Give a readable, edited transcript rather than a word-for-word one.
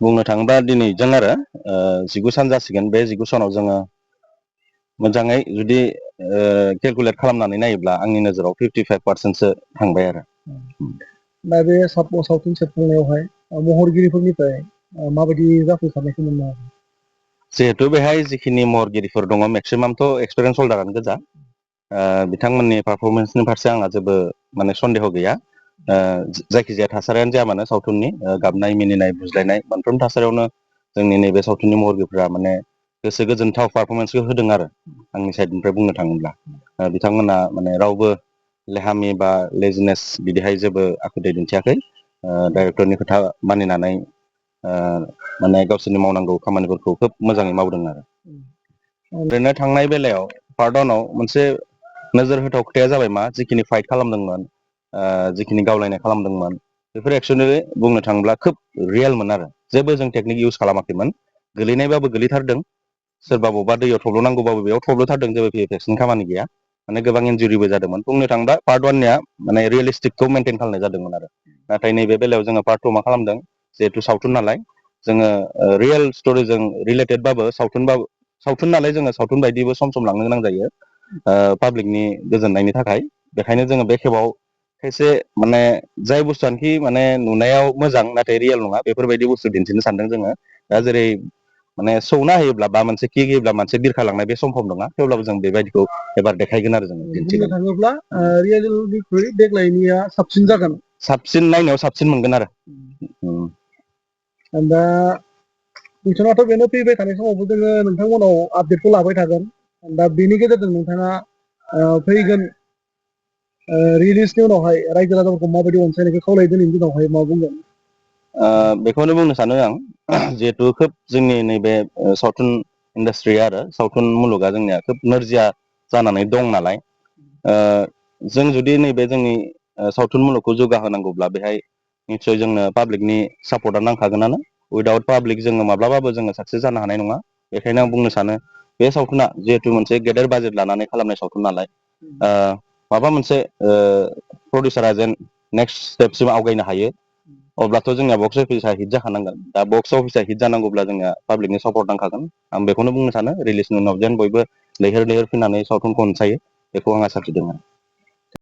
बुंनो थाङोब्ला दिनैजों आरो 19 सान जासिगोन बे 19 सानाव जोङो मोजाङै जुदि केलकुलेट खालामनानै नायोब्ला आंनि नोजोराव 55%सो थांबाय आरो दा बे सावथुन सेबखांनायावहाय महरगिरिफोरनिफ्राय माबायदि जाफुंसारनायखौ मोननो हागोन जिहेतु बेहाय जिखिनि महरगिरिफोर दङ मेक्सिमामथ' एक्सपिरियेन्स हल्डारानो गोजा बिथांमोननि पारफरमेन्सनि फारसे आंहा जेबो माने सन्देह गैया जायखिजाया थासारियानो जाया मानो सावथुननि गाबनाय मिनिनाय बुज्लायनाय मोनफ्रोम थासारियावनो जोंनि नैबे सावथुननि महरगिरिफोरा माने गोसो गोजोनथाव पारफरमेन्सखौ होदों आरो आंनि साइडनिफ्राय बुंनो थाङोब्ला बिथांमोना माने रावबो लेहामि बा लेजिनेस बिदिहाय जेबो आखुथाय दिन्थियाखै डाइरेक्टरनि खोथा मानिनानै माने गावसोरनि मावनांगौ खामानिफोरखौ खोब मोजाङै मावदों आरो ओरैनो थांनाय बेलायाव पार्ट 1 आव मोनसे नोजोर होथाव खोथाया जाबाय मा जिखिनि फाइट खालामदोंमोन जिखिनि गावलायनाय खालामदोंमोन बेफोर एक्सुवेलि बुंनो थाङोब्ला खोब रियेलमोन आरो जेबो जों टेकनिक इउज खालामाखैमोन गोलैनायबाबो गोलैथारदों सोरबा बबेबा दैयाव थब्ल'नांगौबाबो बेयाव थब्ल'थारदों जेबो भिएफएक्सनि खामानि गैया माने गोबां इन्जुरिबो जादोंमोन बुंनो थाङोब्ला पार्ट 1निया माने रियेलिस्टिकखौ मेनटेन खालामनाय जादोंमोन आरो नाथाय नैबे बेलायाव जोङो पार्ट 2 मा खालामदों जिहेथु सावथुन नालाय जोङो रियेल स्ट'रिजों रिलेटेडबाबो सावथुन नालाय जोङो सावथुन बायदिबो सम सम लांनो गोनां जायो पाब्लिकनि गोजोननायनि थाखाय बेखायनो जोङो बे खेबाव खायसे माने जाय बुस्थुआनोखि माने नुनायाव मोजां नाथाय रियेल नङा बेफोरबायदि बुस्थु दिन्थिनो सानदों जोङो दा जेरै माने सौना होयोब्ला बा मोनसे किक होयोब्ला मोनसे बिरखालांनाय बे सम्भब नङा थेवब्लाबो जों बेबायदिखौ एबार देखायगोन आरो जोङो बुंनो दिन्थिगोन थाङोब्ला रियेलनिख्रुइ देग्लायनिया साबसिन जागोन साबसिन नायनायाव साबसिन मोनगोन आरो दा नोंथाङाथ' बेनो फैबाय थानाय समावबो जोङो नोंथांमोनाव आपडेटखौ लाबाय थागोन दा बेनि गेजेरजों नोंथाङा फैगोन रिलिजनि उनावहाय रायजो राजाफोरखौ माबायदि अनसायनायखौ खावलायो दिनैनि दिनावहाय मा बुंगोन बेखौनो बुंनो सानो आं जिहेथु खोब जोंनि नैबे सावथुन इन्डास्ट्रिया आरो सावथुन मुलुगा जोंनिया खोब नोरजिया जानानै दं नालाय जों जुदि नैबे जोंनि सावथुन मुलुगखौ जौगाहोनांगौब्ला बेहाय निस्सय जोंनो पाब्लिकनि सापर्टआ नांखागोनानो उइदाउट पाब्लिक जोङो माब्लाबाबो जोङो साक्सेस जानो हानाय नङा बेखायनो आं बुंनो सानो बे सावथुना जिहेथु मोनसे गेदेर बाजेट लानानै खालामनाय सावथुन नालाय माबा मोनसे प्रडिउसारा जेन नेक्स्ट स्टेपसिम आवगायनो हायो अब्लाथ' जोंनिया बक्स अफिसा हिट जाखानांगोन दा बक्स अफिसा हिट जानांगौब्ला जोंनिया पाब्लिकनि सापर्ट नांखागोन आं बेखौनो बुंनो सानो रिलिजनि उनाव जेन बयबो लैहोर लैहोर फैनानै सावथुनखौ अनसायो बेखौ आं आसा थिदों